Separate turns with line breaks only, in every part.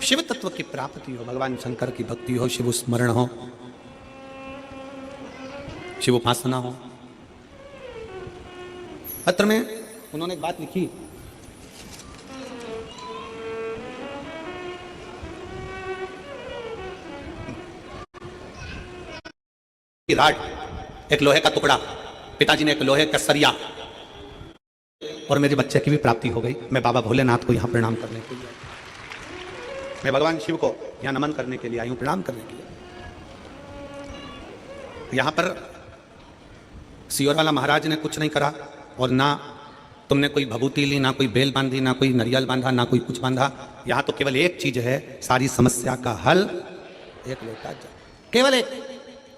शिव तत्व की प्राप्ति हो, भगवान शंकर की भक्ति हो, शिव स्मरण हो, शिव उपासना हो। पत्र में उन्होंने एक बात लिखी, राड, एक लोहे का टुकड़ा, पिताजी ने एक लोहे का सरिया, और मेरे बच्चे की भी प्राप्ति हो गई। मैं बाबा भोलेनाथ को यहां प्रणाम करने के लिए, मैं भगवान शिव को यहां नमन करने के लिए आई हूं, प्रणाम करने के लिए। यहां पर सियोर वाला महाराज ने कुछ नहीं करा, और ना तुमने कोई भभूति ली, ना कोई बेल बांधी, ना कोई नरियल बांधा, ना कोई कुछ बांधा। यहां तो केवल एक चीज है सारी समस्या का हल, एक लोटा जल, केवल एक।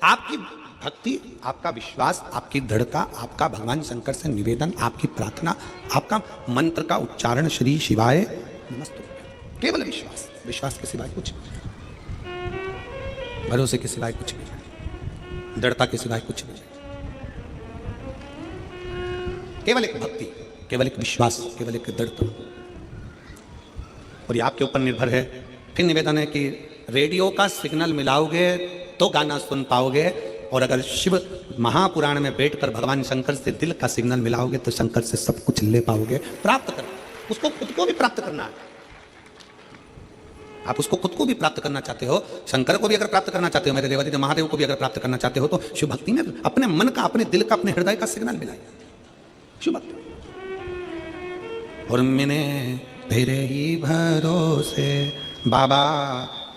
आपकी भक्ति, आपका विश्वास, आपकी दृढ़ता, आपका भगवान शंकर से निवेदन, आपकी प्रार्थना, आपका मंत्र का उच्चारण, श्री शिवाय नमस्तुभ्यं, केवल विश्वास, विश्वास के सिवाय कुछ नहीं, भरोसे के सिवाय कुछ नहीं, दृढ़ता के सिवाय कुछ नहीं, केवल एक भक्ति, केवल एक विश्वास, केवल एक दृढ़ता। और ये आपके ऊपर निर्भर है। फिर निवेदन है कि रेडियो का सिग्नल मिलाओगे तो गाना सुन पाओगे, और अगर शिव महापुराण में बैठकर भगवान शंकर से दिल का सिग्नल मिलाओगे तो शंकर से सब कुछ ले पाओगे, प्राप्त कर। उसको खुद को भी प्राप्त करना है। आप उसको खुद को भी प्राप्त करना चाहते हो, शंकर को भी अगर प्राप्त करना चाहते हो, मेरे देवादिदेव महादेव को भी अगर प्राप्त करना चाहते हो, तो शिव भक्ति में अपने मन का, अपने दिल का, अपने हृदय का सिग्नल मिलाइए, शिव भक्ति। और मैंने तेरे ही भरोसे बाबा,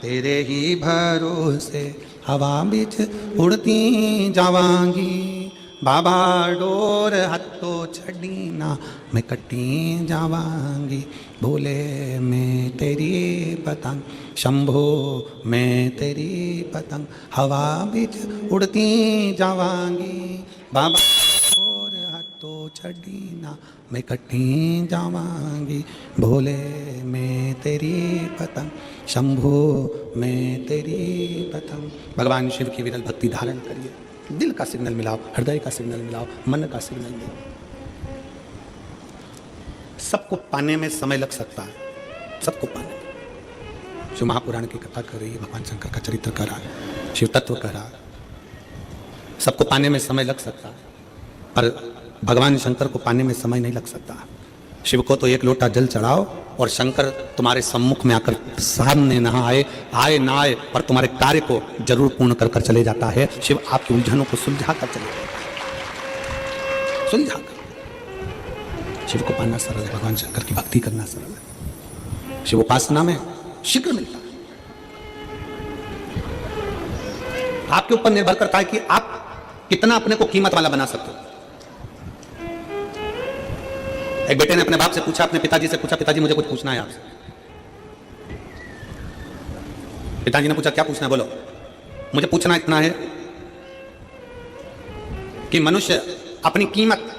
तेरे ही भरोसे हवा बिच उड़ती जावांगी, बाबा डोर हथो छड़ी ना मैं कटी जावांगी, भोले मैं तेरी पतंग, शंभो मैं तेरी पतंग, हवा बिच उड़ती जावांगी, बाबा डोर हथो छड़ी ना मैं कटी जावांगी, भोले मैं तेरी पतंग, शंभो मैं तेरी पतंग। भगवान शिव की विरल भक्ति धारण करिए, दिल का सिग्नल मिलाओ, हृदय का सिग्नल मिलाओ, मन का सिग्नल मिलाओ। सबको पाने में समय लग सकता है, सबको पाने में। जो महापुराण की कथा कर रही है, भगवान शंकर का चरित्र कर रहा है, शिव तत्व कर रहा है, सबको पाने में समय लग सकता है, पर भगवान शंकर को पाने में समय नहीं लग सकता। शिव को तो एक लोटा जल चढ़ाओ और शंकर तुम्हारे सम्मुख में आकर सामने ना आए, आए ना आए, पर तुम्हारे कार्य को जरूर पूर्ण कर कर चले जाता है। शिव आपकी उलझनों को सुलझा कर चले जाता है, सुलझा कर। शिव को पाना सरल है, भगवान शंकर की भक्ति करना सरल है। शिव उपासना में शीघ्र मिलता है। आपके ऊपर निर्भर करता है कि आप कितना अपने को कीमत वाला बना सकते हो। एक बेटे ने अपने बाप से पूछा, अपने पिताजी से पूछा, पिताजी मुझे कुछ पूछना है आपसे। पिताजी ने पूछा, क्या पूछना है, बोलो। मुझे पूछना इतना है कि मनुष्य अपनी कीमत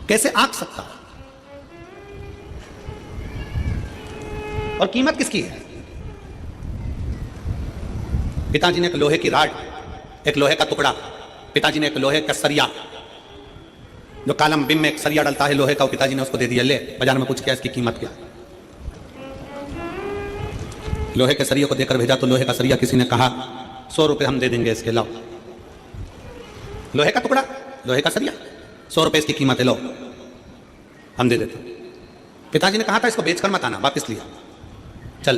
कैसे आंक सकता है, और कीमत किसकी है। पिताजी ने एक लोहे की राड, एक लोहे का टुकड़ा, पिताजी ने एक लोहे का सरिया, जो कालम बिम में एक सरिया डलता है लोहे का, पिताजी ने उसको दे दिया, ले बाजार में पूछ किया इसकी कीमत क्या। लोहे के सरिये को देकर भेजा तो लोहे का सरिया किसी ने कहा 100 रुपए हम दे देंगे इसके, लाओ। लोहे का टुकड़ा, लोहे का सरिया, 100 रुपए इसकी कीमत है, लो हम दे देते। पिताजी ने कहा था इसको बेचकर मत आना, वापिस लिया, चल।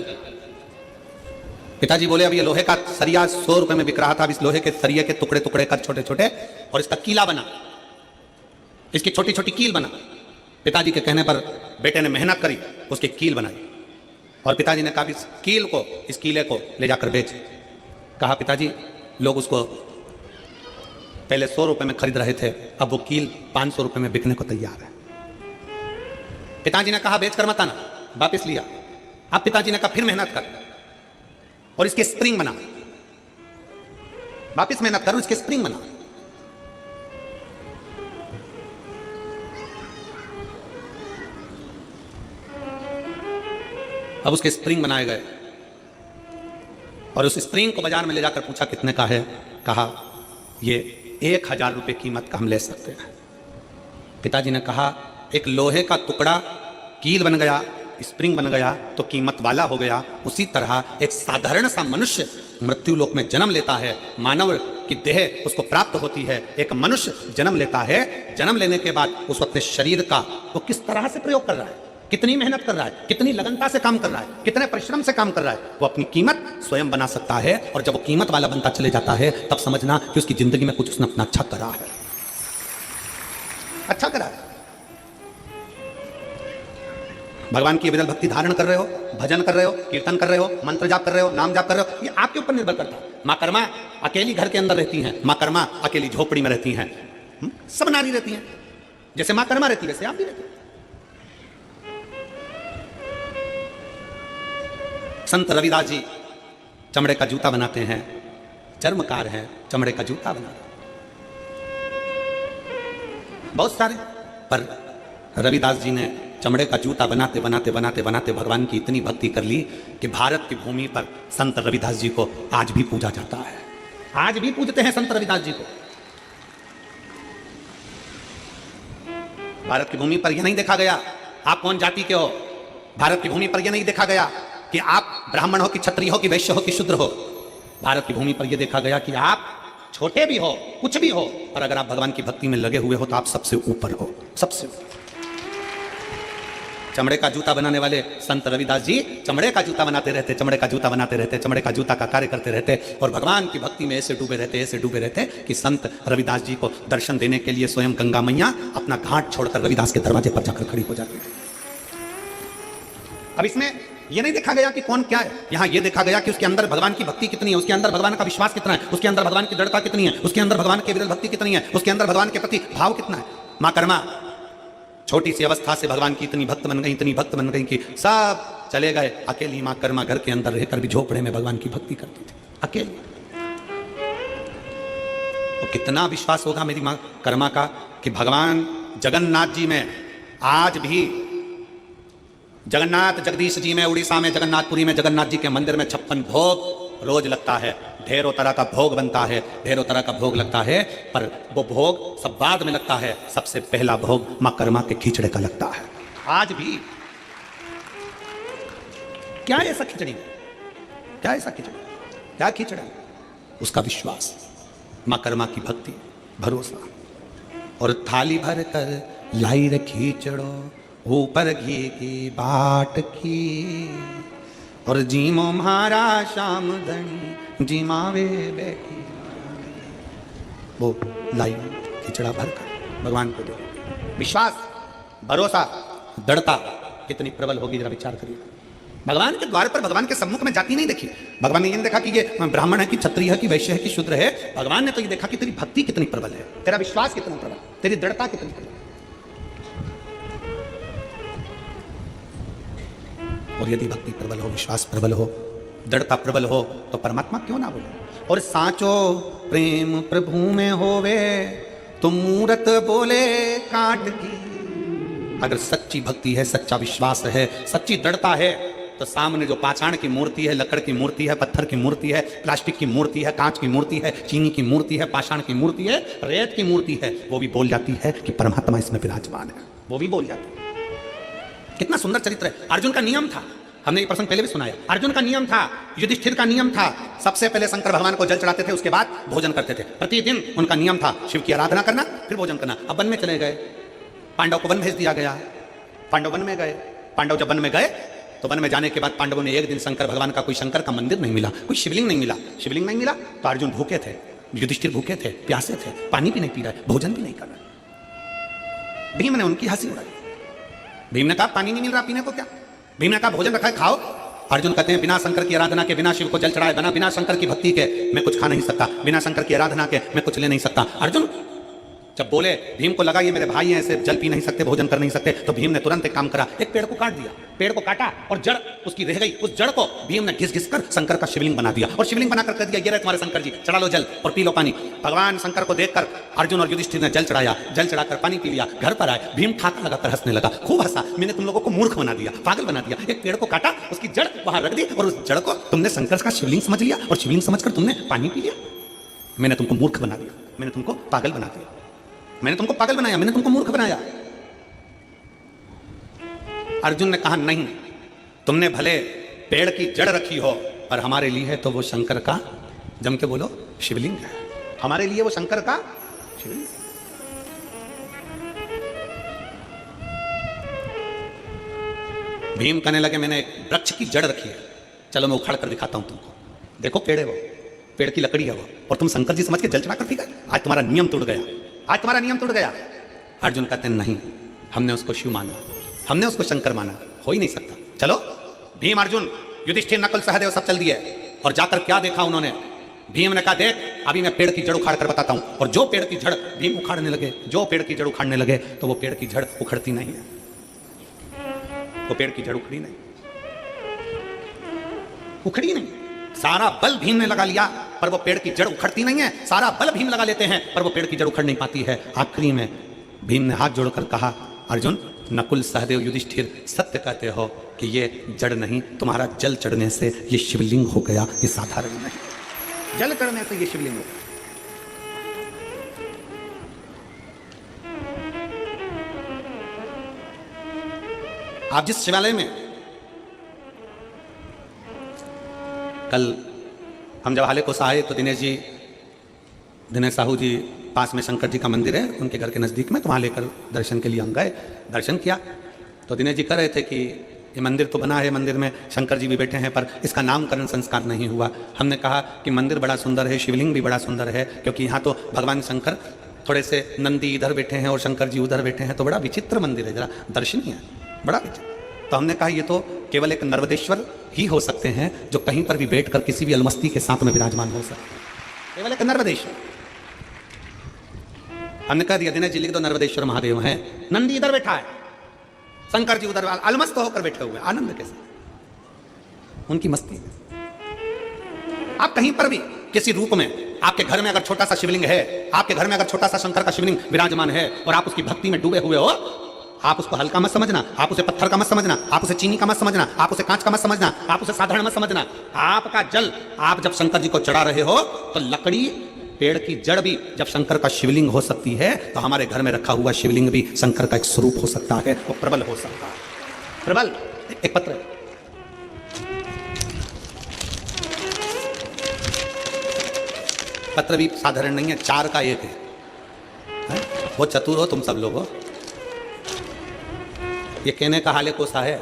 पिताजी बोले अब ये लोहे का सरिया 100 रुपए में बिक रहा था, अब इस लोहे के सरिये के टुकड़े टुकड़े कर छोटे छोटे, और इसका कीला बना, इसकी छोटी छोटी कील बना। पिताजी के कहने पर बेटे ने मेहनत करी, उसकी कील बनाई, और पिताजी ने कहा इस कील को, इस कीले को ले जाकर बेच। कहा पिताजी लोग उसको पहले 100 रुपए में खरीद रहे थे, अब वो कील 500 रुपए में बिकने को तैयार है। पिताजी ने कहा बेच कर मत आना, वापिस लिया। अब पिताजी ने कहा फिर मेहनत कर और इसके स्प्रिंग बना, वापिस मेहनत कर, इसके स्प्रिंग बना। अब उसके स्प्रिंग बनाए गए, और उस स्प्रिंग को बाजार में ले जाकर पूछा कितने का है। कहा ये 1000 रुपये कीमत का हम ले सकते हैं। पिताजी ने कहा एक लोहे का टुकड़ा कील बन गया, स्प्रिंग बन गया तो कीमत वाला हो गया, उसी तरह एक साधारण सा मनुष्य मृत्यु लोक में जन्म लेता है, मानव की देह उसको प्राप्त होती है। एक मनुष्य जन्म लेता है, जन्म लेने के बाद उस अपने शरीर का वो किस तरह से प्रयोग कर रहा है, कितनी मेहनत कर रहा है, कितनी लगनता से काम कर रहा है, कितने परिश्रम से काम कर रहा है, वो अपनी कीमत स्वयं बना सकता है। और जब वो कीमत वाला बनता चले जाता है तब समझना कि उसकी जिंदगी में कुछ उसने अपना अच्छा करा है, अच्छा करा है। भगवान की विरल भक्ति धारण कर रहे हो, भजन कर रहे हो, कीर्तन कर रहे हो, मंत्र जाप कर रहे हो, नाम जाप कर रहे हो, ये आपके ऊपर निर्भर करता है। माँ कर्मा अकेली घर के अंदर रहती हैं, माँ कर्मा अकेली झोपड़ी में रहती हैं, सब नारी रहती हैं। जैसे माँ कर्मा रहती है वैसे आप भी रहते हैं। संत रविदास जी चमड़े का जूता बनाते हैं, चर्मकार हैं, चमड़े का जूता बनाते हैं, बहुत सारे। पर रविदास जी ने चमड़े का जूता बनाते बनाते बनाते बनाते भगवान की इतनी भक्ति कर ली कि भारत की भूमि पर संत रविदास जी को आज भी पूजा जाता है, आज भी पूजते हैं संत रविदास जी को। भारत की भूमि पर यह नहीं देखा गया आप कौन जाति के हो, भारत की भूमि पर यह नहीं देखा गया कि आप ब्राह्मण हो कि क्षत्रिय हो कि वैश्य हो कि शूद्र हो। भारत की भूमि पर यह देखा गया कि आप छोटे भी हो, कुछ भी हो, और अगर आप भगवान की भक्ति में लगे हुए हो तो आप सबसे ऊपर हो, सबसे ऊपर। चमड़े का जूता बनाने वाले संत रविदास जी चमड़े का जूता बनाते रहते, चमड़े का जूता बनाते रहते, चमड़े का जूता का कार्य करते रहते और भगवान की भक्ति में ऐसे डूबे रहते, ऐसे डूबे रहते कि संत रविदास जी को दर्शन देने के लिए स्वयं गंगा मैया अपना घाट छोड़कर रविदास के दरवाजे पर जाकर खड़ी हो जाती थी। अब इसमें यह नहीं देखा गया कि कौन क्या है, यहां यह देखा गया कि उसके अंदर भगवान की भक्ति कितनी है, उसके अंदर भगवान का विश्वास कितना है, उसके अंदर भगवान की दृढ़ता कितनी है, उसके अंदर भगवान की विरल भक्ति कितनी है, उसके अंदर भगवान के प्रति भाव कितना है। मां कर्मा छोटी सी अवस्था से भगवान की इतनी भक्त बन गई, इतनी भक्त बन गई कि सब चले गए, अकेली मां कर्मा घर के अंदर रहकर भी झोपड़े में भगवान की भक्ति करती थी, अकेली। तो कितना विश्वास होगा मेरी मां कर्मा का कि भगवान जगन्नाथ जी में आज भी, जगन्नाथ जगदीश जी में उड़ीसा में जगन्नाथपुरी में जगन्नाथ जी के मंदिर में 56 भोग रोज लगता है, ढेरों तरह का भोग बनता है, ढेरों तरह का भोग लगता है, पर वो भोग सब बाद में लगता है। सबसे पहला भोग मां कर्मा के खिचड़े का लगता है। आज भी क्या ऐसा खिचड़ी, क्या ऐसा खिचड़ी, क्या खिचड़ा, उसका विश्वास, मां कर्मा की भक्ति, भरोसा। और थाली भर कर लाई रे खिचड़ो ऊपर घी की बाट की, और जीमो म्हारा श्याम धनी जीमावे बैठी। वो लाई खिचड़ा भरकर भगवान को दे, विश्वास, भरोसा, दृढ़ता कितनी प्रबल होगी जरा विचार करिए। भगवान के द्वार पर, भगवान के सम्मुख में जाति नहीं देखी। भगवान ने ये नहीं देखा कि ये ब्राह्मण है कि क्षत्रिय है कि वैश्य है कि शूद्र है। भगवान ने तो ये देखा कि तेरी भक्ति कितनी प्रबल है, तेरा विश्वास कितना प्रबल, तेरी दृढ़ता कितनी प्रबल। और यदि भक्ति प्रबल हो, विश्वास प्रबल हो, दृढ़ता प्रबल हो तो परमात्मा क्यों ना बोले। और साचो प्रेम प्रभु में होवे तो मूरत बोले काट की। अगर सच्ची भक्ति है, सच्चा विश्वास है, सच्ची दृढ़ता है तो सामने जो पाषाण की मूर्ति है, लकड़ की मूर्ति है, पत्थर की मूर्ति है, प्लास्टिक की मूर्ति है, कांच की मूर्ति है, चीनी की मूर्ति है, पाषाण की मूर्ति है, रेत की मूर्ति है, वो भी बोल जाती है कि परमात्मा इसमें विराजमान है, वो भी बोल जाती है। कितना सुंदर चरित्र है। अर्जुन का नियम था, हमने ये प्रसंग पहले भी सुनाया। अर्जुन का नियम था, युधिष्ठिर का नियम था, सबसे पहले शंकर भगवान को जल चढ़ाते थे, उसके बाद भोजन करते थे। प्रतिदिन उनका नियम था शिव की आराधना करना, फिर भोजन करना। अब वन में चले गए, पांडव को वन भेज दिया गया, पांडव वन में गए। पांडव जब वन में गए तो वन में जाने के बाद पांडवों ने एक दिन शंकर भगवान का, कोई शंकर का मंदिर नहीं मिला, कोई शिवलिंग नहीं मिला। शिवलिंग नहीं मिला तो अर्जुन भूखे थे, युधिष्ठिर भूखे थे, प्यासे थे, पानी भी नहीं पी रहे, भोजन भी नहीं कर रहे। भीम ने उनकी हंसी उड़ाई। भीम ने कहा पानी नहीं मिल रहा पीने को क्या? भीम ने कहा भोजन रखा है खाओ। अर्जुन कहते हैं बिना शंकर की आराधना के, बिना शिव को जल चढ़ाए, बिना शंकर की भक्ति के मैं कुछ खा नहीं सकता, बिना शंकर की आराधना के मैं कुछ ले नहीं सकता। अर्जुन जब बोले, भीम को लगा ये मेरे भाई हैं, ऐसे जल पी नहीं सकते, भोजन कर नहीं सकते, तो भीम ने तुरंत एक काम करा, एक पेड़ को काट दिया, पेड़ को काटा और जड़ उसकी रह गई, उस जड़ को भीम ने घिस घिस कर शंकर का शिवलिंग बना दिया और शिवलिंग बनाकर कह दिया ये रहे तुम्हारे शंकर जी, चढ़ा लो जल और पी लो पानी। भगवान शंकर को देखकर अर्जुन और युधिष्ठिर ने जल चढ़ाया, जल चढ़ाकर पानी पी लिया, घर पर आए, भीम ठाक लगाकर हंसने लगा, खूब हंसा, मैंने तुम लोगों को मूर्ख बना दिया, पागल बना दिया, एक पेड़ को काटा, उसकी जड़ वहां रख दी और उस जड़ को तुमने शंकर का शिवलिंग समझ लिया और शिवलिंग समझकर तुमने पानी पी लिया। मैंने तुमको मूर्ख बना दिया, मैंने तुमको पागल बना दिया, मैंने तुमको पागल बनाया, मैंने तुमको मूर्ख बनाया। अर्जुन ने कहा नहीं, तुमने भले पेड़ की जड़ रखी हो, पर हमारे लिए है तो वो शंकर का, जम के बोलो, शिवलिंग है। हमारे लिए वो शंकर का शिवलिंग। भीम कहने लगे मैंने एक वृक्ष की जड़ रखी है, चलो मैं उखाड़ कर दिखाता हूं तुमको। देखो पेड़ है वो, पेड़ की लकड़ी है वो, और तुम शंकर जी समझ के जल चढ़ा कर गए। आज तुम्हारा नियम टूट गया, आज तुम्हारा नियम टूट गया। अर्जुन कहते हैं नहीं, हमने उसको शिव माना, हमने उसको शंकर माना, हो ही नहीं सकता। चलो भीम, अर्जुन, युधिष्ठिर, नकुल, सहदेव सब चल दिए। और जाकर क्या देखा उन्होंने? भीम ने कहा देख अभी मैं पेड़ की जड़ उखाड़ कर बताता हूं। और जो पेड़ की जड़ भीम उखाड़ने लगे, जो पेड़ की जड़ उखाड़ने लगे, तो वो पेड़ की जड़ उखड़ती नहीं है, वो पेड़ की जड़ उखड़ी नहीं, उखड़ी नहीं। सारा बल भीम ने लगा लिया पर वो पेड़ की जड़ उखड़ती नहीं है। सारा बल भीम लगा लेते हैं पर वो पेड़ की जड़ उखड़ नहीं पाती है। आखिरी में भीम ने हाथ जोड़कर कहा अर्जुन, नकुल, सहदेव, युधिष्ठिर, सत्य कहते हो कि ये जड़ नहीं, तुम्हारा जल चढ़ने से ये शिवलिंग हो गया, ये साधारण नहीं। जल चढ़ने से ये शिवलिंग हो गया। आप जिस शिवालय में, कल हम जब हाले को आए तो दिनेश साहू जी पास में शंकर जी का मंदिर है उनके घर के नज़दीक में, तो वहाँ लेकर दर्शन के लिए हम गए, दर्शन किया। तो दिनेश जी कह रहे थे कि ये मंदिर तो बना है, मंदिर में शंकर जी भी बैठे हैं, पर इसका नामकरण संस्कार नहीं हुआ। हमने कहा कि मंदिर बड़ा सुंदर है, शिवलिंग भी बड़ा सुंदर है, क्योंकि यहाँ तो भगवान शंकर थोड़े से नंदी इधर बैठे हैं और शंकर जी उधर बैठे हैं, तो बड़ा विचित्र मंदिर है, जरा दर्शनीय है, बड़ा विचित्र। तो हमने कहा ये तो केवल एक नर्मदेश्वर ही हो सकते हैं जो कहीं पर भी बैठकर किसी भी अलमस्ती के साथ में विराजमान हो सकते हैं, केवल एक नर्मदेश्वर। हमने कह दिया दिनेश जी लिख दो नर्मदेश्वर महादेव हैं, नंदी इधर बैठा है, शंकर जी उधर अलमस्त होकर बैठे हुए, आनंद के साथ उनकी मस्ती। आप कहीं पर भी किसी रूप में, आपके घर में अगर छोटा सा शिवलिंग है, आपके घर में अगर छोटा सा शंकर का शिवलिंग विराजमान है और आप उसकी भक्ति में डूबे हुए हो, आप उसको हल्का मत समझना, आप उसे पत्थर का मत समझना, आप उसे चीनी का मत समझना, आप उसे कांच का मत समझना, आप उसे साधारण मत समझना। आपका जल आप जब शंकर जी को चढ़ा रहे हो तो लकड़ी, पेड़ की जड़ भी जब शंकर का शिवलिंग हो सकती है, तो हमारे घर में रखा हुआ शिवलिंग भी शंकर का एक स्वरूप हो सकता है, वो प्रबल हो सकता है। प्रबल एक पत्र, पत्र भी साधारण नहीं है, 4 का 1 है। वो चतुर हो तुम सब लोग हो। ये कहने का हाले कोसा है,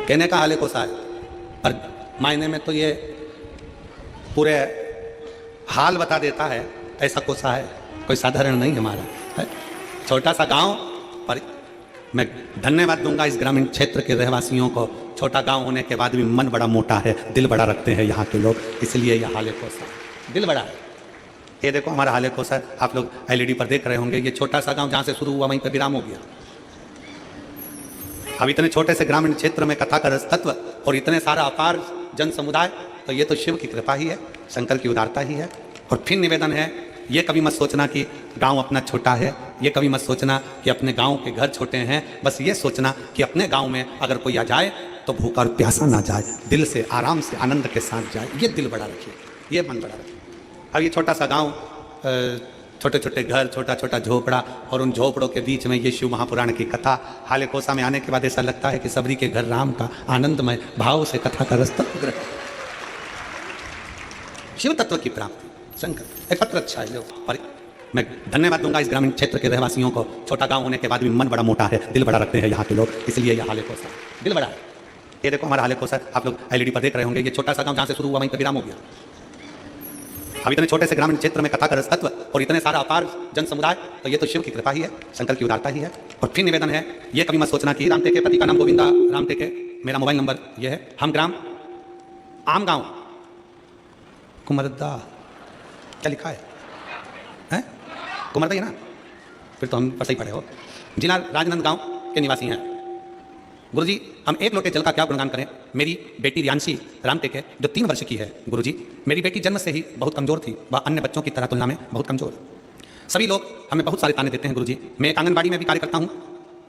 कहने का हाले कोसा है, पर मायने में तो ये पूरे हाल बता देता है, ऐसा कोसा है, कोई साधारण नहीं हमारा है। छोटा सा गांव, पर मैं धन्यवाद दूंगा इस ग्रामीण क्षेत्र के रहवासियों को, छोटा गांव होने के बाद भी मन बड़ा मोटा है, दिल बड़ा रखते हैं यहाँ के लोग, इसलिए यह हाले कोसा, दिल बड़ा है। ये देखो हमारा हाले कोसा, आप लोग एलईडी पर देख रहे होंगे, ये छोटा सा गांव जहाँ से शुरू हुआ वहीं पर विराम हो गया। अब इतने छोटे से ग्रामीण क्षेत्र में कथा का रस तत्व और इतने सारा अपार जन समुदाय, तो ये तो शिव की कृपा ही है, शंकर की उदारता ही है। और फिर निवेदन है, ये कभी मत सोचना कि गांव अपना छोटा है, ये कभी मत सोचना कि अपने गांव के घर छोटे हैं, बस ये सोचना कि अपने गांव में अगर कोई आ जाए तो भूखा और प्यासा ना जाए, दिल से आराम से आनंद के साथ जाए। ये दिल बड़ा रखिए, ये मन बड़ा रखिए। अब ये छोटा सा गाँव, छोटे छोटे घर, छोटा छोटा झोपड़ा, और उन झोपड़ों के बीच में ये शिव महापुराण की कथा, हाले कोसा में आने के बाद ऐसा लगता है कि सबरी के घर राम का आनंदमय भाव से कथा का रस तत्व ग्रहण, शिव तत्व की प्राप्ति, शंकर। एक पत्र अच्छा है, और मैं धन्यवाद दूंगा इस ग्रामीण क्षेत्र के रहवासियों को, छोटा गांव होने के बाद भी मन बड़ा मोटा है, दिल बड़ा रखते हैं यहाँ के लोग, इसलिए यह हाले कोसा, दिल बड़ा है। ये देखो हमारा हाले कोसा, आप लोग एलईडी पर देख रहे होंगे, ये छोटा सा गांव जहाँ से शुरू हुआ वहीं पर विराम हो गया। अब इतने छोटे से ग्रामीण क्षेत्र में कथा का रस तत्व और इतने सारा अपार जन समुदाय, तो ये तो शिव की कृपा ही है, शंकर की उदारता ही है। और फिर निवेदन है, ये कभी मत सोचना कि रामटेके, पति का नाम गोविंदा, रामटेके, मेरा मोबाइल नंबर ये है, हम ग्राम आम गांव कुमरदा, क्या लिखा है कुमरदा ही ना, फिर तो हम पर सही पढ़े हो, जिला राजनंद गांव के निवासी हैं। गुरुजी हम 1 लोटे जल का क्या गुणगान करें। मेरी बेटी रियांशी रामटेके जो 3 वर्ष की है, गुरुजी मेरी बेटी जन्म से ही बहुत कमज़ोर थी, वह अन्य बच्चों की तरह तुलना में बहुत कमज़ोर। सभी लोग हमें बहुत सारे ताने देते हैं गुरुजी। मैं एक आंगनबाड़ी में भी कार्य करता हूँ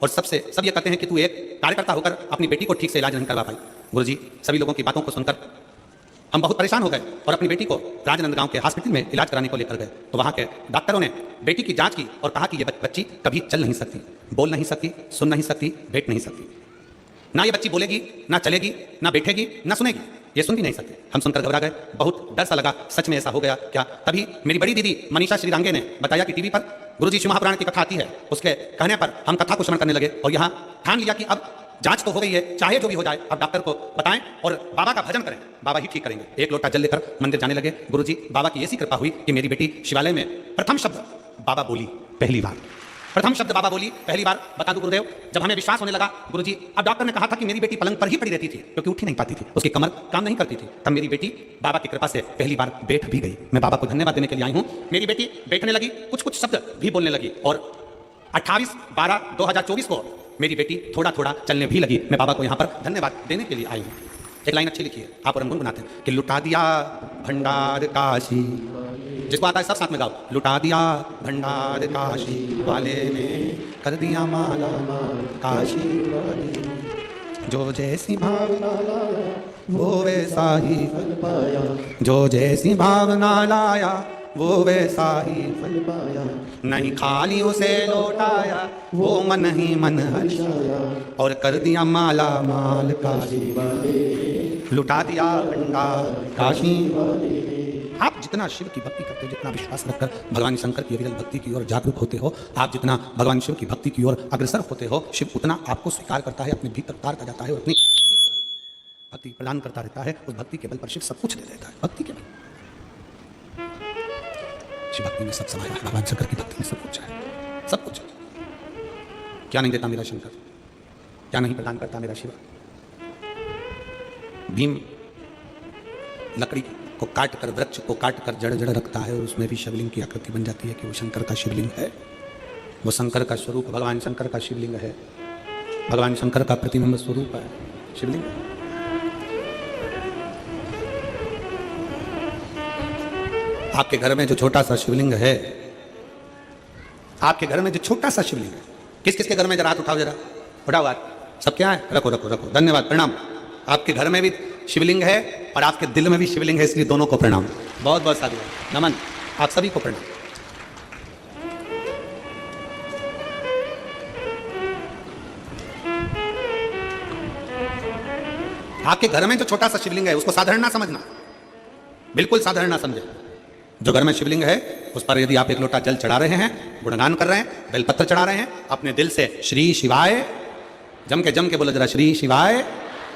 और सब ये कहते हैं कि तू एक कार्यकर्ता होकर अपनी बेटी को ठीक से इलाज नहीं करवा पाई। गुरुजी सभी लोगों की बातों को सुनकर हम बहुत परेशान हो गए और अपनी बेटी को राजनंदगांव के हॉस्पिटल में इलाज कराने को लेकर गए, तो वहाँ के डॉक्टरों ने बेटी की जांच की और कहा कि ये बच्ची कभी चल नहीं सकती, बोल नहीं सकती, सुन नहीं सकती, बैठ नहीं सकती। ना ये बच्ची बोलेगी, ना चलेगी, ना बैठेगी, ना सुनेगी, ये सुन भी नहीं सकती। हम सुनकर घबरा गए, बहुत डर सा लगा, सच में ऐसा हो गया क्या? तभी मेरी बड़ी दीदी मनीषा श्रीरांगे ने बताया कि टीवी पर गुरुजी शिव महापुराण की कथा आती है, उसके कहने पर हम कथा को श्रवण करने लगे और यहाँ ठान लिया कि अब जांच तो हो गई है, चाहे जो भी हो जाए, अब डॉक्टर को बताएं और बाबा का भजन करें, बाबा ही ठीक करेंगे। एक लोटा जल लेकर मंदिर जाने लगे। गुरुजी बाबा की ऐसी कृपा हुई कि मेरी बेटी शिवालय में प्रथम शब्द बाबा बोली, पहली बार प्रथम शब्द बाबा बोली पहली बार। बता दूं गुरुदेव, जब हमें विश्वास होने लगा गुरुजी, अब डॉक्टर ने कहा था कि मेरी बेटी पलंग पर ही पड़ी रहती थी क्योंकि उठ ही नहीं पाती थी, उसकी कमर काम नहीं करती थी, तब मेरी बेटी बाबा की कृपा से पहली बार बैठ भी गई। मैं बाबा को धन्यवाद देने के लिए आई हूँ। मेरी बेटी बैठने लगी, कुछ कुछ शब्द भी बोलने लगी और 28/12/2024 को मेरी बेटी थोड़ा थोड़ा चलने भी लगी। मैं बाबा को यहाँ पर धन्यवाद देने के लिए आई हूँ। एक लाइन अच्छी लिखी है, आप और हम गुनगुनाते हैं कि लुटा दिया भंडार काशी, जिसको आता है सब साथ में गाओ। लुटा दिया भंडार काशी वाले ने, कर दिया माला काशी वाले, जो जैसी भावना वो वैसा ही फल पाया, जो जैसी भावना लाया वो वैसा ही फल पाया, नहीं खाली उसे लौटाया वो मन ही मन हर्षाया, और कर दिया माला माल काशी वाले, लुटा दिया भंडार काशी वाले। आप जितना शिव की भक्ति करते हो, जितना विश्वास रखकर भगवान शंकर की अविरल भक्ति की ओर जागरूक होते हो, आप जितना भगवान शिव की भक्ति की ओर अग्रसर होते हो, शिव उतना आपको स्वीकार करता है, अपने भीतर उतारता जाता है और अपनी भक्ति प्रदान करता रहता है। उस भक्ति के बल पर शिव सब कुछ दे देता है। भक्ति के बल शिव भक्ति में सब समाया है, भगवान शंकर की भक्ति में सब कुछ है, सब कुछ। क्या नहीं देता मेरा शंकर, क्या नहीं प्रदान करता मेरा शिव। भीम लकड़ी को काट कर, वृक्ष को काट कर जड़ जड़ रखता है और उसमें भी शिवलिंग की आकृति बन जाती है कि वो शंकर का शिवलिंग है, वो शंकर का स्वरूप भगवान शंकर का शिवलिंग है, भगवान शंकर का प्रतिबिंब स्वरूप है शिवलिंग। आपके घर में जो छोटा सा शिवलिंग है, आपके घर में जो छोटा सा शिवलिंग है, किस किस के घर में जरा हाथ उठाओ, जरा उठाओ हाथ, सब क्या है? रखो रखो रखो, धन्यवाद, प्रणाम। आपके घर में भी शिवलिंग है और आपके दिल में भी शिवलिंग है, इसलिए दोनों को प्रणाम, बहुत बहुत साधु नमन, आप सभी को प्रणाम। आपके घर में जो छोटा सा शिवलिंग है उसको साधारण ना समझना, बिल्कुल साधारण ना समझे। जो घर में शिवलिंग है उस पर यदि आप एक लोटा जल चढ़ा रहे हैं, गुणगान कर रहे हैं, बेलपत्र चढ़ा रहे हैं, अपने दिल से श्री शिवाय जम के बोलो जरा, श्री शिवाय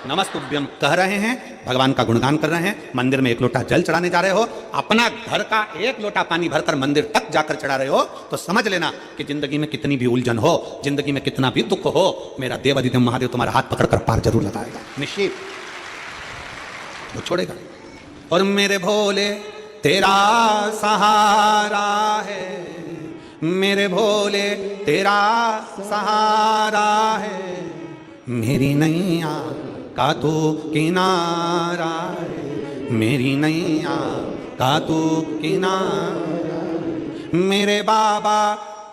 नमस्तुभ्यम कह रहे हैं, भगवान का गुणगान कर रहे हैं, मंदिर में एक लोटा जल चढ़ाने जा रहे हो, अपना घर का एक लोटा पानी भरकर मंदिर तक जाकर चढ़ा रहे हो, तो समझ लेना कि जिंदगी में कितनी भी उलझन हो, जिंदगी में कितना भी दुख हो, मेरा देवादिदेव महादेव तुम्हारा हाथ पकड़कर पार जरूर लगाएगा, निश्चित वो छोड़ेगा। और मेरे भोले तेरा सहारा है, मेरे भोले तेरा सहारा है, मेरी नैया का तू किनारा है, मेरी नैया का तू किनारा, मेरे बाबा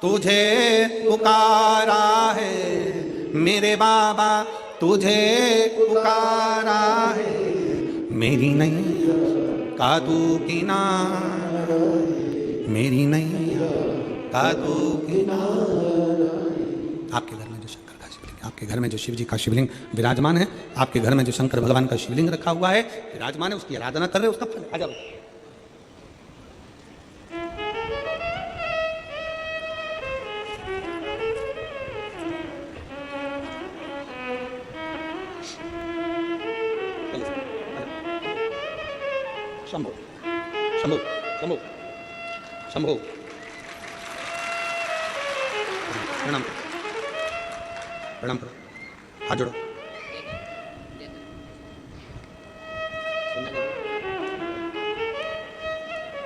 तुझे पुकारा है, मेरे बाबा तुझे पुकारा है, मेरी नैया का तू किनारा, मेरी नैया का तू किनारा। आपके घर में जो शंकर का शिवलिंग, आपके घर में जो शिव जी का शिवलिंग विराजमान है, आपके घर में जो शंकर भगवान का शिवलिंग रखा हुआ है, विराजमान है, उसकी आराधना कर रहे हो, उसका फल आ जाओ। शंभो शंभो शंभो शंभो, प्रणाम प्रणाम करो, हाथ जोड़ो।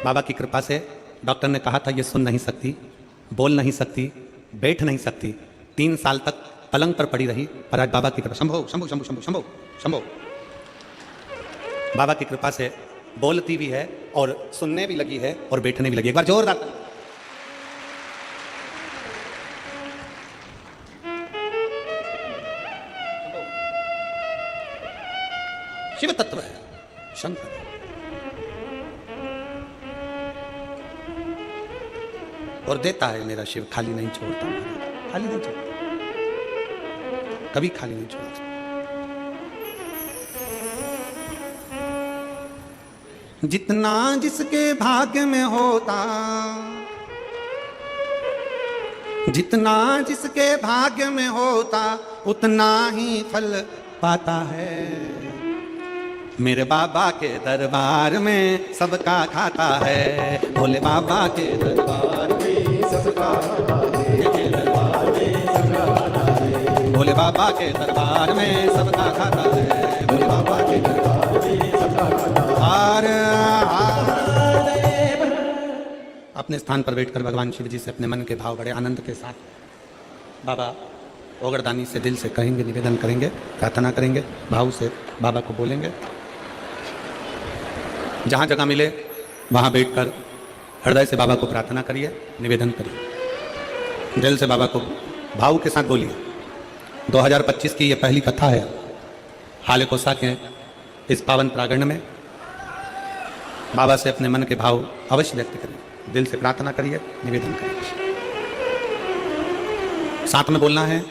बाबा की कृपा से डॉक्टर ने कहा था ये सुन नहीं सकती, बोल नहीं सकती, बैठ नहीं सकती, 3 साल तक पलंग पर पड़ी रही, और आज बाबा की कृपा, शंभो शंभो शंभो शंभो शंभो शंभो, बाबा की कृपा से बोलती भी है और सुनने भी लगी है और बैठने भी लगी। एक बार जोरदार शिव तत्व है शंकर। और देता है मेरा शिव, खाली नहीं छोड़ता, खाली नहीं छोड़ता, कभी खाली नहीं छोड़ता। जितना जिसके भाग्य में होता, जितना जिसके भाग्य में होता, उतना ही फल पाता है। मेरे बाबा के दरबार में सबका खाता है, भोले बाबा के दरबार में सबका खाता है, भोले बाबा के दरबार में सबका खाता है, भोले बाबा के दरबार में सबका खाता है। अपने स्थान पर बैठकर भगवान शिव जी से अपने मन के भाव बड़े आनंद के साथ बाबा ओगरदानी से दिल से कहेंगे, निवेदन करेंगे, प्रार्थना करेंगे, भाव से बाबा को बोलेंगे। जहाँ जगह मिले वहाँ बैठकर हृदय से बाबा को प्रार्थना करिए, निवेदन करिए, दिल से बाबा को भाव के साथ बोलिए। 2025 की ये पहली कथा है हाले कोसा के इस पावन प्रांगण में। बाबा से अपने मन के भाव अवश्य व्यक्त करिए, दिल से प्रार्थना करिए, निवेदन करिए। साथ में बोलना है,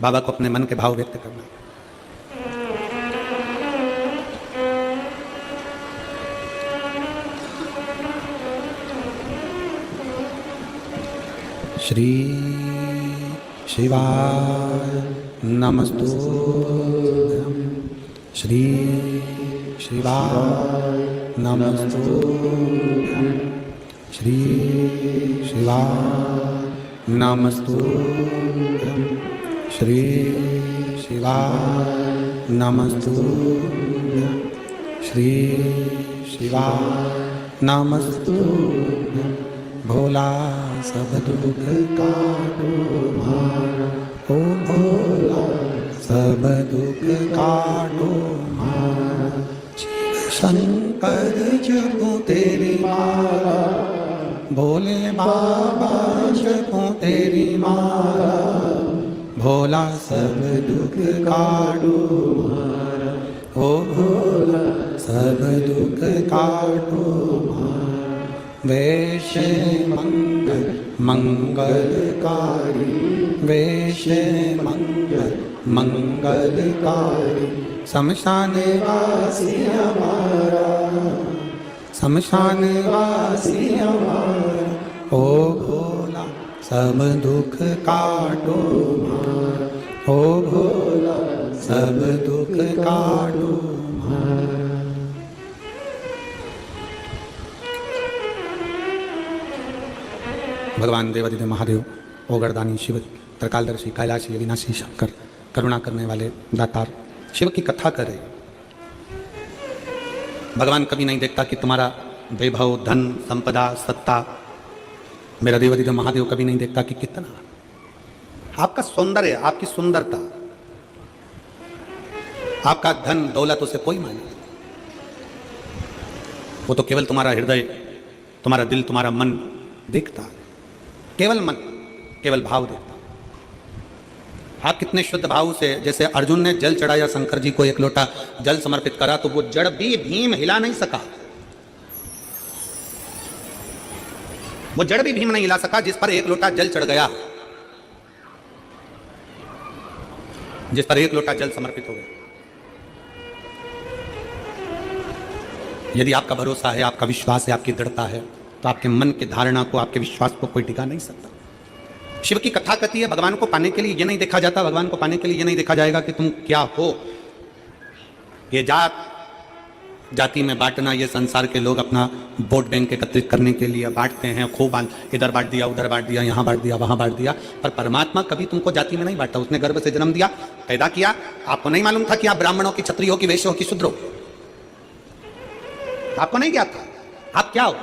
बाबा को अपने मन के भाव व्यक्त करना। श्री शिवाय नमस्तुभ्यं, श्री शिवाय नमस्तुभ्यं, श्री शिवाय नमस्तुभ्यं, श्री शिवाय नमस्तुभ्यं, श्री शिवाय नमस्तुभ्यं। भोला सब दुख काटो मारा, ओ भोला सब दुख काटो मारा। शंकर जपो तेरी माला, भोले बाबा जपो तेरी माला। भोला सब दुख काटो मारा, ओ भोला सब दुख काटो मारा। वेश मंगल मंगलकारी, वेश मंगल मंगलकारी। शमशान वासी हमारा, शमशान वासी हमारा। ओ भोला सब दुख काटो मारा, ओ भोला सब दुख काटो मारा। भगवान देवादिदेव महादेव, ओगरदानी शिव, त्रिकालदर्शी, कैलाशी, अविनाशी शंकर, करुणा करने वाले दातार शिव की कथा करे। भगवान कभी नहीं देखता कि तुम्हारा वैभव, धन, संपदा, सत्ता। मेरा देवादिदेव महादेव कभी नहीं देखता कि कितना आपका सौंदर्य, आपकी सुंदरता, आपका धन दौलत, उसे कोई माने नहीं। वो तो केवल तुम्हारा हृदय, तुम्हारा दिल, तुम्हारा मन देखता, केवल मन, केवल भाव देखता। आप कितने शुद्ध भाव से, जैसे अर्जुन ने जल चढ़ाया शंकर जी को, एक लोटा जल समर्पित करा तो वो जड़ भी भीम हिला नहीं सका, वो जड़ भी भीम नहीं हिला सका जिस पर एक लोटा जल चढ़ गया, जिस पर एक लोटा जल समर्पित हो गया। यदि आपका भरोसा है, आपका विश्वास है, आपकी दृढ़ता है, तो आपके मन की धारणा को, आपके विश्वास को कोई टिका नहीं सकता। शिव की कथा कहती है भगवान को पाने के लिए ये नहीं देखा जाता, भगवान को पाने के लिए ये नहीं देखा जाएगा कि तुम क्या हो। ये जात जाति में बांटना, ये संसार के लोग अपना वोट बैंक एकत्रित करने के लिए बांटते हैं, खूब इधर बांट दिया, उधर बांट दिया, यहाँ बांट दिया, वहाँ बांट दिया। पर परमात्मा कभी तुमको जाति में नहीं बांटा। उसने गर्भ से जन्म दिया, पैदा किया। आपको नहीं मालूम था कि आप ब्राह्मणों की, क्षत्रियों की, वैश्यों की, शूद्रों, आपको नहीं क्या था। आप क्या हो?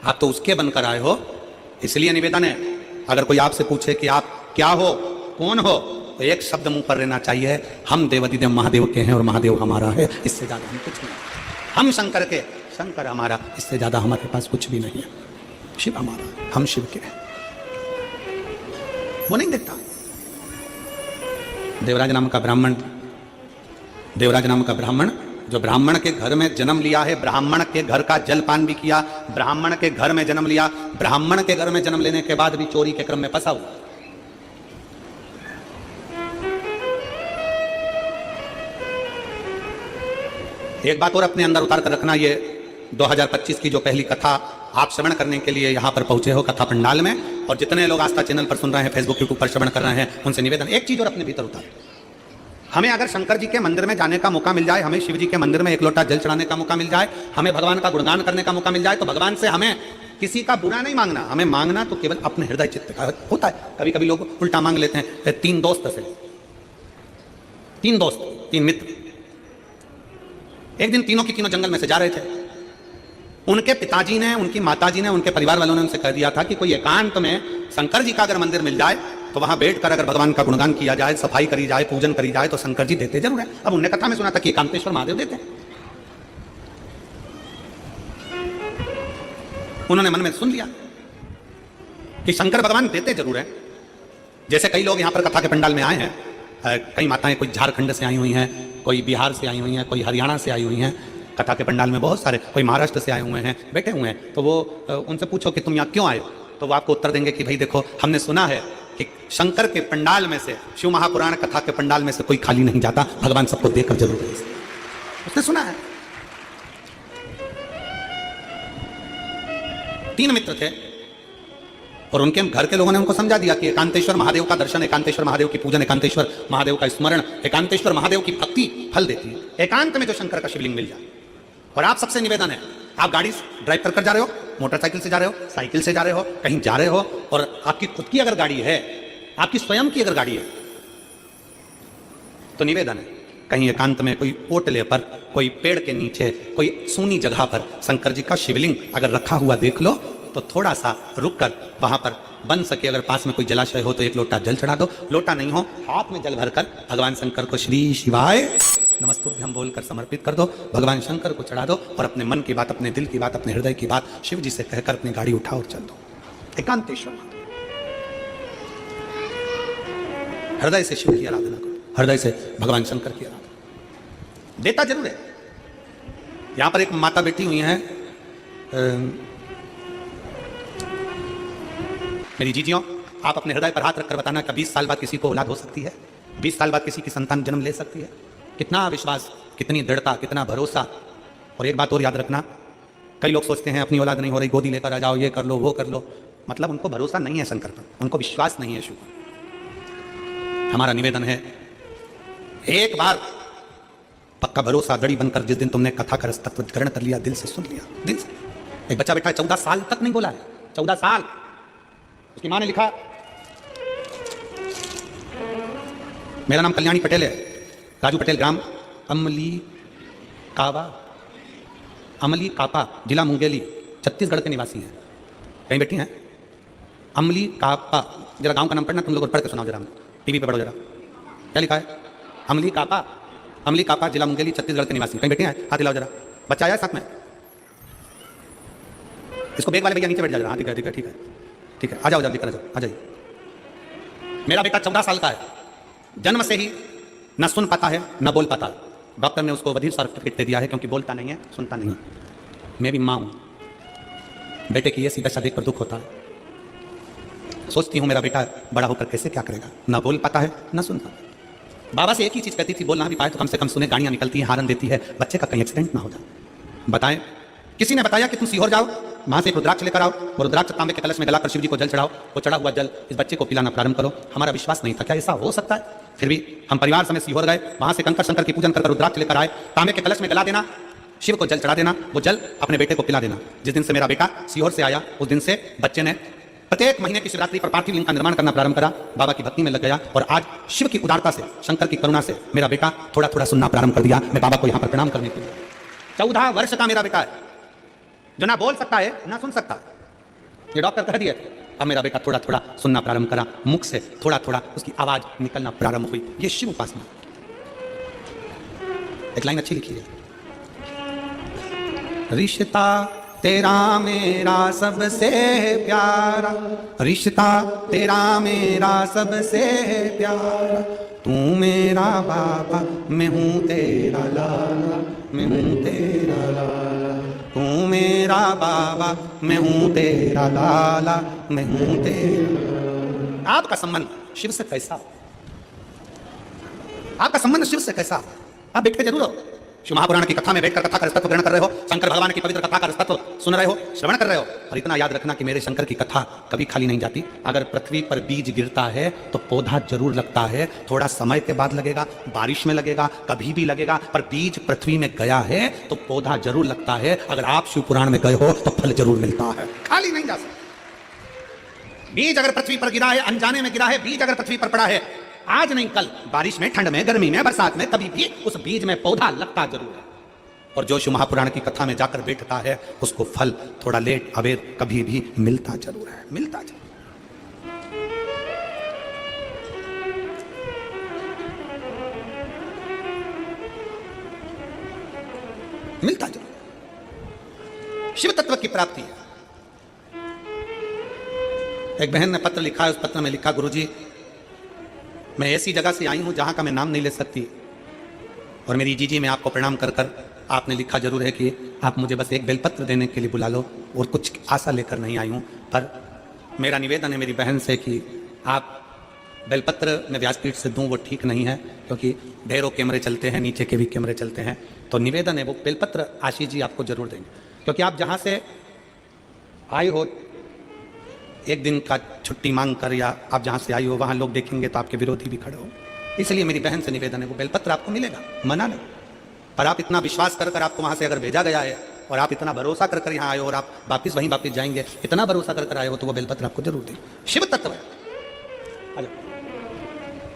आप तो उसके बनकर आए हो। इसलिए निवेदन है, अगर कोई आपसे पूछे कि आप क्या हो, कौन हो, तो एक शब्द मुंह पर रहना चाहिए, हम देवादिदेव महादेव के हैं और महादेव हमारा है। इससे ज्यादा हम कुछ नहीं। हम शंकर के, शंकर हमारा, इससे ज्यादा हमारे पास कुछ भी नहीं है। शिव हमारा, हम शिव के हैं। वो नहीं देखता। देवराज नाम का ब्राह्मण जो ब्राह्मण के घर में जन्म लिया है, ब्राह्मण के घर का जलपान भी किया, ब्राह्मण के घर में जन्म लिया, ब्राह्मण के घर में जन्म लेने के बाद भी चोरी के क्रम में फंसा हुआ। एक बात और अपने अंदर उतार कर रखना, ये 2025 की जो पहली कथा आप श्रवण करने के लिए यहां पर पहुंचे हो कथा पंडाल में, और जितने लोग आस्था चैनल पर सुन रहे हैं, फेसबुक यूट्यूब पर श्रवण कर रहे हैं, उनसे निवेदन, एक चीज और अपने भीतर उतार। हमें अगर शंकर जी के मंदिर में जाने का मौका मिल जाए, हमें शिव जी के मंदिर में एक लोटा जल चढ़ाने का मौका मिल जाए, हमें भगवान का गुणगान करने का मौका मिल जाए, तो भगवान से हमें किसी का बुरा नहीं मांगना, हमें मांगना तो केवल अपने हृदय चित्त का होता है। कभी कभी लोग उल्टा मांग लेते हैं। तीन दोस्त से, तीन मित्र, एक दिन तीनों की तीनों जंगल में से जा रहे थे। उनके पिताजी ने, उनकी माताजी ने, उनके परिवार वालों ने उनसे कह दिया था कि कोई एकांत में शंकर जी का अगर मंदिर मिल जाए तो वहां बैठकर अगर भगवान का गुणगान किया जाए, सफाई करी जाए, पूजन करी जाए तो शंकर जी देते जरूर है। अब उन्होंने कथा में सुना था कि एकांतेश्वर महादेव देते हैं। उन्होंने मन में सुन लिया कि शंकर भगवान देते जरूर है। जैसे कई लोग यहां पर कथा के पंडाल में आए हैं, कई माताएं कोई झारखंड से आई हुई हैं, कोई बिहार से आई हुई हैं, कोई हरियाणा से आई हुई हैं, कथा के पंडाल में बहुत सारे, कोई महाराष्ट्र से आए हुए हैं, बैठे हुए हैं। तो वो उनसे पूछो कि तुम यहाँ क्यों आए हो, तो वो आपको उत्तर देंगे कि भाई देखो, हमने सुना है कि शंकर के पंडाल में से, शिव महापुराण कथा के पंडाल में से कोई खाली नहीं जाता, भगवान सबको देकर जरूर है। उसने सुना है। तीन मित्र थे और उनके घर के लोगों ने उनको समझा दिया कि एकांतेश्वर महादेव का दर्शन, एकांतेश्वर महादेव की पूजन, एकांतेश्वर महादेव का स्मरण, एकांतेश्वर महादेव की भक्ति फल देती है। एकांत में जो शंकर का शिवलिंग मिल जाए। और आप सबसे निवेदन है, आप गाड़ी ड्राइव कर जा रहे हो, मोटरसाइकिल से जा रहे हो, साइकिल से जा रहे हो, कहीं जा रहे हो, और आपकी खुद की अगर गाड़ी है, आपकी स्वयं की अगर गाड़ी है, तो निवेदन है कहीं एकांत में कोई ओटले पर, कोई पेड़ के नीचे, कोई सूनी जगह पर शंकर जी का शिवलिंग अगर रखा हुआ देख लो, तो थोड़ा सा रुक कर वहां पर बन सके अगर पास में कोई जलाशय हो तो एक लोटा जल चढ़ा दो। लोटा नहीं हो, हाथ में जल भरकर भगवान शंकर को श्री शिवाय नमस्तुभ्यम बोलकर समर्पित कर दो, भगवान शंकर को चढ़ा दो, और अपने मन की बात, अपने दिल की बात, अपने हृदय की बात शिव जी से कहकर अपनी गाड़ी उठा और चल दो। एकांतेश्वर, हृदय से शिव की आराधना करो, हृदय से भगवान शंकर की आराधना। देता जरूर है। यहां पर एक माता बैठी हुई है, मेरी जीजियों, आप अपने हृदय पर हाथ रखकर बताना कि 20 साल बाद किसी को औलाद हो सकती है, 20 साल बाद किसी की संतान जन्म ले सकती है। कितना विश्वास, कितनी दृढ़ता, कितना भरोसा। और एक बात और याद रखना, कई लोग सोचते हैं अपनी औलाद नहीं हो रही, गोदी लेकर आ जाओ, ये कर लो, वो कर लो। मतलब उनको भरोसा नहीं है शंकर पर, उनको विश्वास नहीं है शिव पर। हमारा निवेदन है, एक बार पक्का भरोसा दड़ी बनकर, जिस दिन तुमने कथा का तत्व ग्रहण कर लिया, दिल से सुन लिया, दिल से। एक बच्चा बैठा है, 14 साल तक नहीं बोला है, 14 साल। उसकी माँ ने लिखा, मेरा नाम कल्याणी पटेल है, राजू पटेल, ग्राम अमली कापा, जिला मुंगेली, छत्तीसगढ़ के निवासी हैं। कहीं बैठी हैं? अमली कापा, जरा गांव का नाम पढ़ना, तुम लोग पढ़ के सुनाओ जरा, टीवी पे पढ़ो जरा, क्या लिखा है? अमली कापा, जिला मुंगेली, छत्तीसगढ़ के निवासी। कहीं बैठे हैं? हाथ हिलाओ जरा। बच्चा आया साथ में? इसको बैग वाले भैया नीचे बैठ जाओ जरा। हाँ, ठीक है, ठीक है, आ जाओ जल्दी, आ जाइए। मेरा बेटा 14 साल का है, जन्म से ही न सुन पाता है न बोल पाता। डॉक्टर ने उसको बधिर सर्टिफिकेट दे दिया है क्योंकि बोलता नहीं है, सुनता नहीं है। मैं भी माँ हूं, बेटे की ऐसी दशा देखकर दुख होता है। सोचती हूं मेरा बेटा बड़ा होकर कैसे क्या करेगा, ना बोल पाता है ना सुन पाता है। बाबा से एक ही चीज कहती थी, बोलना भी पाए तो कम से कम सुने, गाड़ियां निकलती हैं, हारन देती है, बच्चे का कहीं एक्सीडेंट ना हो जाए। बताएं, किसी ने बताया कि तुम सीहोर जाओ, वहां से एक रुद्राक्ष लेकर आओ, वो रुद्राक्ष तांबे के कलश में गलाकर शिव जी को जल चढ़ाओ, वो चढ़ा हुआ जल इस बच्चे को पिलाना प्रारंभ करो। हमारा विश्वास नहीं था, क्या ऐसा हो सकता है? फिर भी हम परिवार समेत सीहोर गए, वहां से कंकर शंकर की पूजन कर रुद्राक्ष लेकर आए, तांबे के कलश में गला देना, शिव को जल चढ़ा देना, वो जल अपने बेटे को पिला देना। जिस दिन से मेरा बेटा सीहोर से आया, उस दिन से बच्चे ने प्रत्येक महीने की शिवरात्रि पर पार्थिव लिंग का निर्माण करना प्रारंभ करा, बाबा की भक्ति में लग गया, और आज शिव की उदारता से, शंकर की करुणा से मेरा बेटा थोड़ा थोड़ा सुनना प्रारंभ कर दिया। मैं बाबा को यहाँ पर प्रणाम करने के लिए, 14 वर्ष का मेरा बेटा है, जो ना बोल सकता है ना सुन सकता है। ये डॉक्टर कह दिए, अब मेरा बेटा थोड़ा थोड़ा सुनना प्रारंभ करा, मुख से थोड़ा थोड़ा उसकी आवाज निकलना प्रारंभ हुई। ये शिव उपासना। एक लाइन अच्छी लिखी है, रिश्ता तेरा मेरा सबसे प्यारा, रिश्ता तेरा मेरा सबसे प्यारा, तू मेरा बाबा मैं हूं तेरा लाला, मैं हूँ तेरा लाला, तू मेरा बाबा, मैं हूँ तेरा लाला, मैं हूँ तेरा। आपका संबंध शिव से कैसा? आपका संबंध शिव से कैसा? आप बैठे जरूर हो, शिव महापुराण की कथा में बैठकर कथा का रसतत्व ग्रहण कर रहे हो, शंकर भगवान की पवित्र कथा का रसतत्व सुन रहे हो, श्रवण कर रहे हो। और इतना याद रखना कि मेरे शंकर की कथा कभी खाली नहीं जाती। अगर पृथ्वी पर बीज गिरता है तो पौधा जरूर लगता है, थोड़ा समय के बाद लगेगा, बारिश में लगेगा, कभी भी लगेगा, पर बीज पृथ्वी में गया है तो पौधा जरूर लगता है। अगर आप शिव पुराण में गए हो तो फल जरूर मिलता है, खाली नहीं जा सकता। बीज अगर पृथ्वी पर गिरा है, अनजाने में गिरा है, बीज अगर पृथ्वी पर पड़ा है, आज नहीं कल, बारिश में, ठंड में, गर्मी में, बरसात में, कभी भी उस बीज में पौधा लगता जरूर है। और जो शिव महापुराण की कथा में जाकर बैठता है उसको फल थोड़ा लेट अबेर कभी भी मिलता जरूर है, मिलता जरूर। मिलता जरूर। शिव तत्व की प्राप्ति है। एक बहन ने पत्र लिखा है, उस पत्र में लिखा, गुरुजी मैं ऐसी जगह से आई हूं जहां का मैं नाम नहीं ले सकती, और मेरी जीजी मैं आपको प्रणाम कर कर, आपने लिखा जरूर है कि आप मुझे बस एक बेलपत्र देने के लिए बुला लो, और कुछ आशा लेकर नहीं आई हूं, पर मेरा निवेदन है मेरी बहन से कि आप बेलपत्र में व्यासपीठ से दूं वो ठीक नहीं है, क्योंकि ढेरों कैमरे चलते हैं, नीचे के भी कैमरे चलते हैं। तो निवेदन है वो बेलपत्र आशीष जी आपको जरूर देंगे, क्योंकि आप जहां से आए हो एक दिन का छुट्टी मांग कर, या आप जहां से आई हो वहां लोग देखेंगे तो आपके विरोधी भी खड़े हो। इसलिए मेरी बहन से निवेदन है वो बेलपत्र आपको मिलेगा, मना नहीं, पर आप इतना विश्वास कर कर आपको वहां से अगर भेजा गया है और आप इतना भरोसा कर कर यहाँ आए हो और आप वापिस जाएंगे, इतना भरोसा कर कर आए हो तो वो बेलपत्र आपको जरूर दें। शिव तत्व है,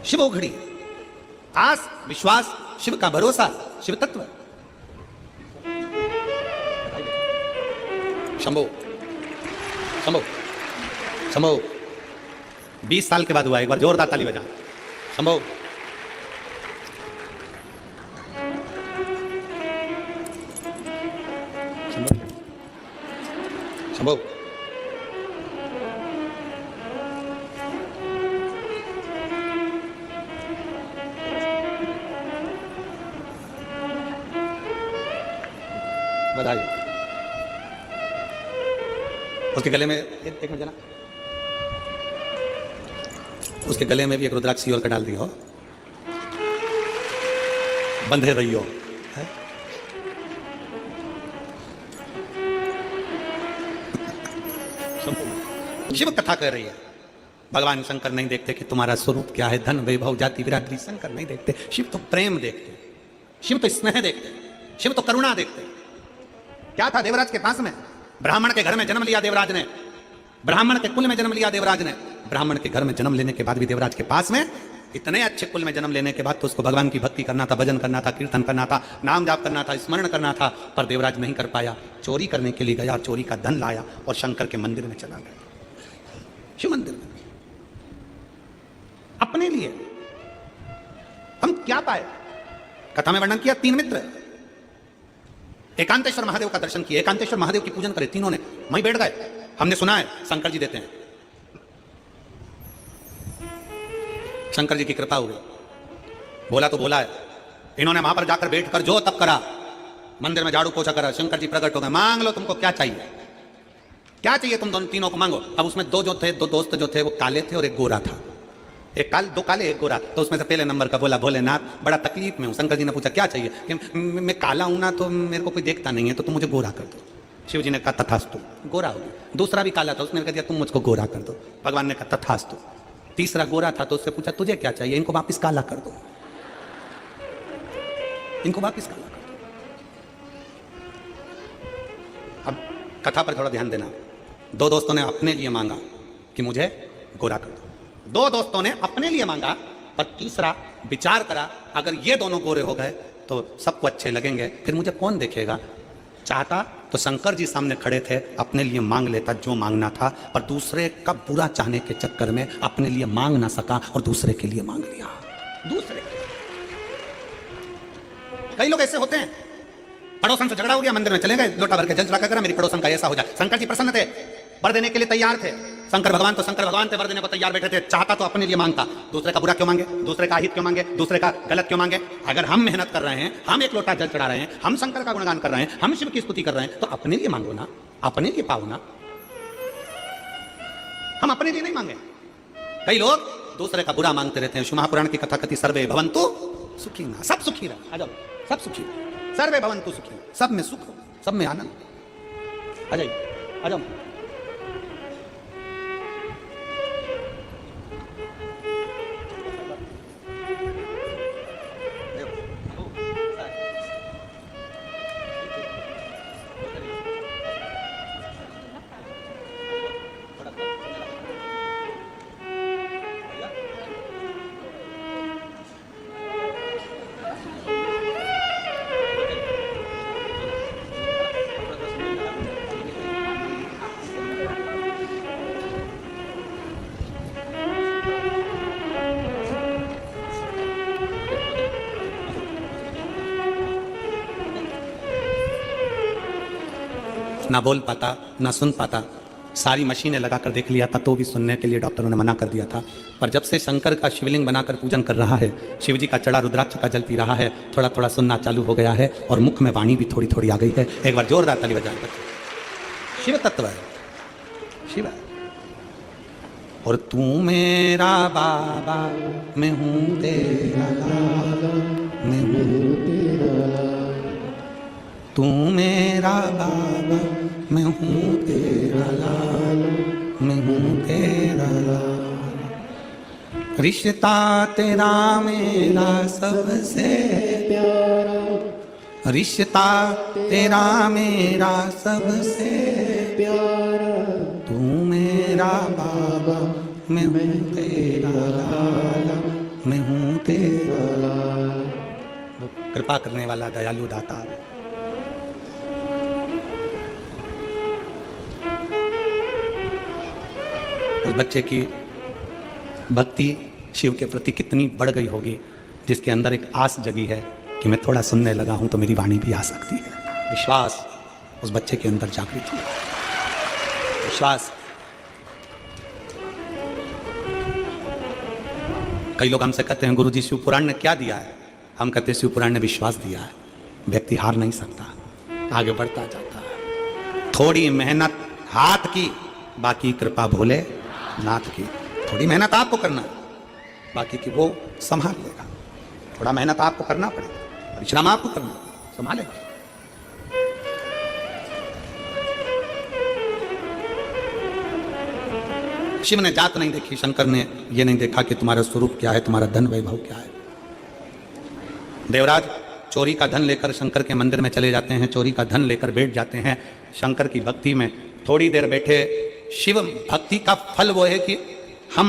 शिव उघड़ी, आस विश्वास, शिव का भरोसा, शिव तत्व। शंभो शंभो शंभो 20 साल के बाद हुआ, एक बार जोरदार ताली बजा। शंभो शंभो बधाई। उसके गले में एक मिनट जना, उसके गले में भी एक रुद्राक्षी और का डाल दिया हो, बंधे रहियो। शिव कथा कर रही है, भगवान शंकर नहीं देखते कि तुम्हारा स्वरूप क्या है, धन वैभव जाति बिरादरी, शंकर नहीं देखते। शिव तो प्रेम देखते, शिव तो स्नेह देखते, शिव तो करुणा देखते। क्या था देवराज के पास में? ब्राह्मण के घर में जन्म लिया देवराज ने, ब्राह्मण के कुल में जन्म लिया देवराज ने। ब्राह्मण के घर में जन्म लेने के बाद भी देवराज के पास में, इतने अच्छे कुल में जन्म लेने के बाद तो उसको भगवान की भक्ति करना था, भजन करना था, कीर्तन करना था, नाम जाप करना था, स्मरण करना था, पर देवराज नहीं कर पाया। चोरी करने के लिए गया और चोरी का धन लाया और शंकर के मंदिर में चला गया, शिव मंदिर में, अपने लिए। हम क्या पाए? कथा में वर्णन किया, 3 मित्र एकांतेश्वर महादेव का दर्शन किए, एकांतेश्वर महादेव की पूजन करे, तीनों ने वहीं बैठ गए। हमने सुना है शंकर जी देते हैं, शंकर जी की कृपा हुई, बोला तो बोला है। इन्होंने वहां पर जाकर बैठकर जो तप करा, मंदिर में झाड़ू पोछा करा, शंकर जी प्रकट हो गए। मांग लो तुमको क्या चाहिए, क्या चाहिए तुम दोनों तीनों को मांगो। अब उसमें दो दोस्त जो थे वो काले थे और एक गोरा था, दो काले एक गोरा। तो उसमें से पहले नंबर का बोला, भोलेनाथ बड़ा तकलीफ में हूं। शंकर जी ने पूछा क्या चाहिए, कि मैं काला हूं ना तो मेरे को कोई देखता नहीं है, तो तुम मुझे गोरा कर दो। शिव जी ने कहा तथास्तु, गोरा हो गया। दूसरा भी काला था, उसने कह दिया तुम मुझको गोरा कर दो। भगवान ने कहा तथास्तु। तीसरा गोरा था तो उससे पूछा तुझे क्या चाहिए, इनको वापिस काला कर दो, इनको वापिस काला कर दो। अब कथा पर थोड़ा ध्यान देना। 2 दोस्तों ने अपने लिए मांगा कि मुझे गोरा कर दो, 2 दोस्तों ने अपने लिए मांगा, पर तीसरा विचार करा अगर ये दोनों गोरे हो गए तो सबको अच्छे लगेंगे, फिर मुझे कौन देखेगा। चाहता तो शंकर जी सामने खड़े थे, अपने लिए मांग लेता जो मांगना था, पर दूसरे का बुरा चाहने के चक्कर में अपने लिए मांग ना सका और दूसरे के लिए मांग लिया। दूसरे कई लोग ऐसे होते हैं, पड़ोसन से झगड़ा हो गया, मंदिर में चले गए, लोटा भर के जल चढ़ा कर मेरी पड़ोसन का ऐसा हो जाए। शंकर जी प्रसन्न थे, वर देने के लिए तैयार थे। शंकर भगवान थे, वर देने को तैयार बैठे थे। चाहता तो अपने लिए मांगता, दूसरे का बुरा क्यों मांगे, दूसरे का हित क्यों मांगे, दूसरे का गलत क्यों मांगे। अगर हम मेहनत कर रहे हैं, हम एक लोटा जल चढ़ा रहे हैं, हम शंकर का गुणगान कर रहे हैं, हम शिव की स्तुति कर रहे हैं, तो अपने लिए मांगो ना, अपने लिए पाओ ना। हम अपने लिए नहीं मांगे। कई लोग दूसरे का बुरा मांगते रहते हैं। शिव महापुराण की कथा कथी सर्वे भवन्तु सुखिनः, सब सुखी रहे, आ जाओ, सब सुखी रहे। सर्वे भवन्तु सुखिनः, सब में सुख हो, सब में आनंद। आ जाइए, आ जाओ। ना बोल पाता, ना सुन पाता, सारी मशीनें लगाकर देख लिया था तो भी सुनने के लिए डॉक्टरों ने मना कर दिया था। पर जब से शंकर का शिवलिंग बनाकर पूजन कर रहा है, शिव जी का चढ़ा रुद्राक्ष का जल पी रहा है, थोड़ा थोड़ा सुनना चालू हो गया है और मुख में वाणी भी थोड़ी थोड़ी आ गई है। एक बार जोरदार ताली बजाएं। शिव तत्व है, शिव है। और तू मेरा बाबा, मैं हूँ तेरा लाला, मैं हूँ तेरा लाला। तू मेरा बाबा, मैं हूँ तेरा लाला, मैं हूँ तेरा लाला। रिश्ता तेरा मेरा सबसे प्यारा, रिश्ता तेरा मेरा सबसे प्यारा। तू मेरा बाबा, मैं हूँ तेरा लाला, मैं हूँ तेरा लाला। कृपा करने वाला दयालु दाता। उस बच्चे की भक्ति शिव के प्रति कितनी बढ़ गई होगी, जिसके अंदर एक आस जगी है कि मैं थोड़ा सुनने लगा हूं तो मेरी वाणी भी आ सकती है। विश्वास उस बच्चे के अंदर जागृत हुआ, विश्वास। कई लोग हमसे कहते हैं गुरुजी शिव पुराण ने क्या दिया है। हम कहते हैं शिव पुराण ने विश्वास दिया है। व्यक्ति हार नहीं सकता, आगे बढ़ता जाता है। थोड़ी मेहनत हाथ की, बाकी कृपा भोले नाथ की। थोड़ी मेहनत आपको करना है, बाकी की वो संभाल लेगा। थोड़ा मेहनत आपको करना पड़ेगा, परिश्रम आपको करना, संभालेगा। शिव ने जात नहीं देखी, शंकर ने ये नहीं देखा कि तुम्हारा स्वरूप क्या है, तुम्हारा धन वैभव क्या है। देवराज चोरी का धन लेकर शंकर के मंदिर में चले जाते हैं, चोरी का धन लेकर बैठ जाते हैं शंकर की भक्ति में। थोड़ी देर बैठे, शिव भक्ति का फल वो है कि हम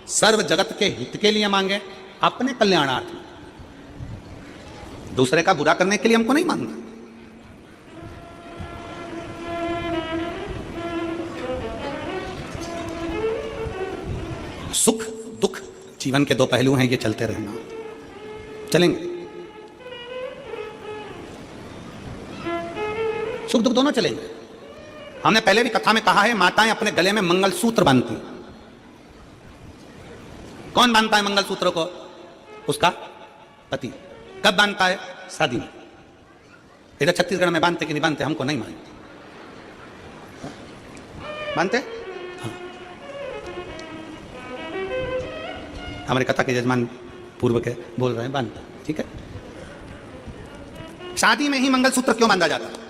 सर्व जगत के हित के लिए मांगे, अपने कल्याणार्थ। दूसरे का बुरा करने के लिए हमको नहीं मांगना। सुख दुख जीवन के दो पहलू हैं, ये चलते रहना, चलेंगे। सुख दुख दोनों चलेंगे। हमने पहले भी कथा में कहा है, माताएं अपने गले में मंगलसूत्र बांधती। कौन बांधता है मंगलसूत्र को? उसका पति। कब बांधता है? शादी में। इधर छत्तीसगढ़ में बांधते कि नहीं बांधते हमको नहीं मालूम। बांधते? हाँ। हमारे कथा के यजमान पूर्व के बोल रहे हैं बांधता, ठीक है। शादी में ही मंगलसूत्र क्यों बांधा जाता है?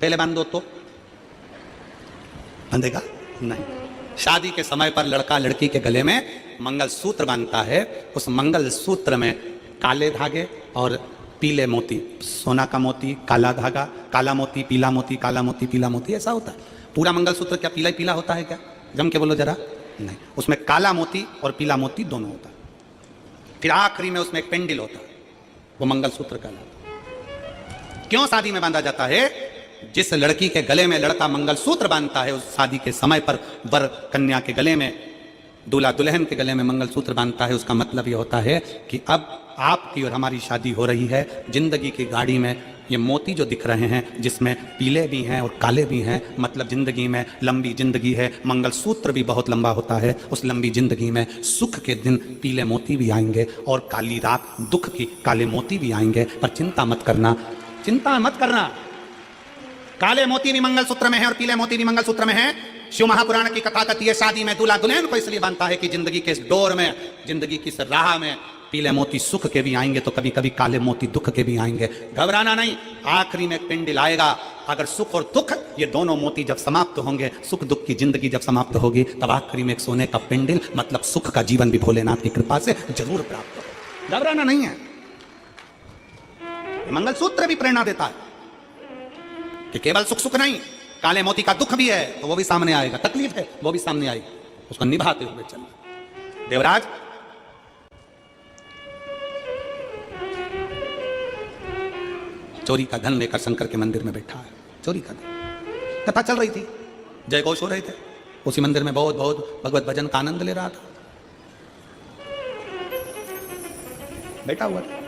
पहले बांध दो तो बांधेगा नहीं। शादी के समय पर लड़का लड़की के गले में मंगलसूत्र बांधता है। उस मंगलसूत्र में काले धागे और पीले मोती, सोना का मोती, काला धागा, काला मोती, पीला मोती, काला मोती, पीला मोती, ऐसा होता है। पूरा मंगलसूत्र क्या पीला ही पीला होता है क्या? जम के बोलो जरा। नहीं, उसमें काला मोती और पीला मोती दोनों होता है। फिर आखिरी में उसमें एक पेंडिल होता है, वो मंगलसूत्र कहलाता है। क्यों शादी में बांधा जाता है? जिस लड़की के गले में लड़का मंगलसूत्र बांधता है, उस शादी के समय पर वर कन्या के गले में, दूल्हा दुल्हन के गले में मंगलसूत्र बांधता है, उसका मतलब यह होता है कि अब आपकी और हमारी शादी हो रही है। जिंदगी की गाड़ी में ये मोती जो दिख रहे हैं जिसमें पीले भी हैं और काले भी हैं, मतलब जिंदगी में लंबी जिंदगी है, मंगलसूत्र भी बहुत लंबा होता है, उस लंबी जिंदगी में सुख के दिन पीले मोती भी आएंगे और काली रात दुख की काले मोती भी आएंगे। पर चिंता मत करना, चिंता मत करना, काले मोती भी मंगलसूत्र में है और पीले मोती भी मंगलसूत्र में है। शिव महापुराण की कथा कहती है शादी में दूल्हा दुल्हन को इसलिए बनता है कि जिंदगी के इस डोर में, जिंदगी की इस राह में पीले मोती सुख के भी आएंगे तो कभी कभी काले मोती दुख के भी आएंगे। घबराना नहीं, आखिरी में पिंडिल आएगा। अगर सुख और दुख ये दोनों मोती जब समाप्त होंगे, सुख दुख की जिंदगी जब समाप्त होगी, तब आखिरी में एक सोने का पिंडिल मतलब सुख का जीवन भी भोलेनाथ की कृपा से जरूर प्राप्त होगा। घबराना नहीं है। मंगलसूत्र भी प्रेरणा देता है कि केवल सुख सुख नहीं, काले मोती का दुख भी है तो वो भी सामने आएगा, तकलीफ है वो भी सामने आएगी, उसको निभाते हुए चलना। देवराज चोरी का धन लेकर शंकर के मंदिर में बैठा है, चोरी का धन। कथा चल रही थी, जय घोष हो रहे थे, उसी मंदिर में बहुत बहुत भगवत भजन का आनंद ले रहा था, बैठा हुआ था।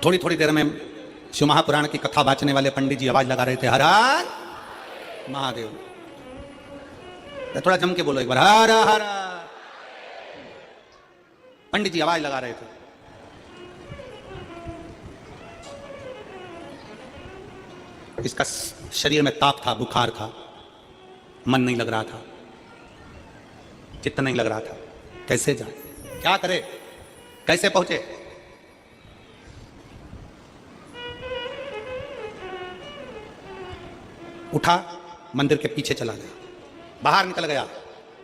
थोड़ी थोड़ी देर में शिव महापुराण की कथा बांचने वाले पंडित जी आवाज लगा रहे थे, हर हर महादेव। थोड़ा जम के बोलो एक बार, हर हर। पंडित जी आवाज लगा रहे थे। इसका शरीर में ताप था, बुखार था, मन नहीं लग रहा था, चित्त नहीं लग रहा था, कैसे जाए, क्या करे, कैसे पहुंचे। उठा, मंदिर के पीछे चला गया, बाहर निकल गया।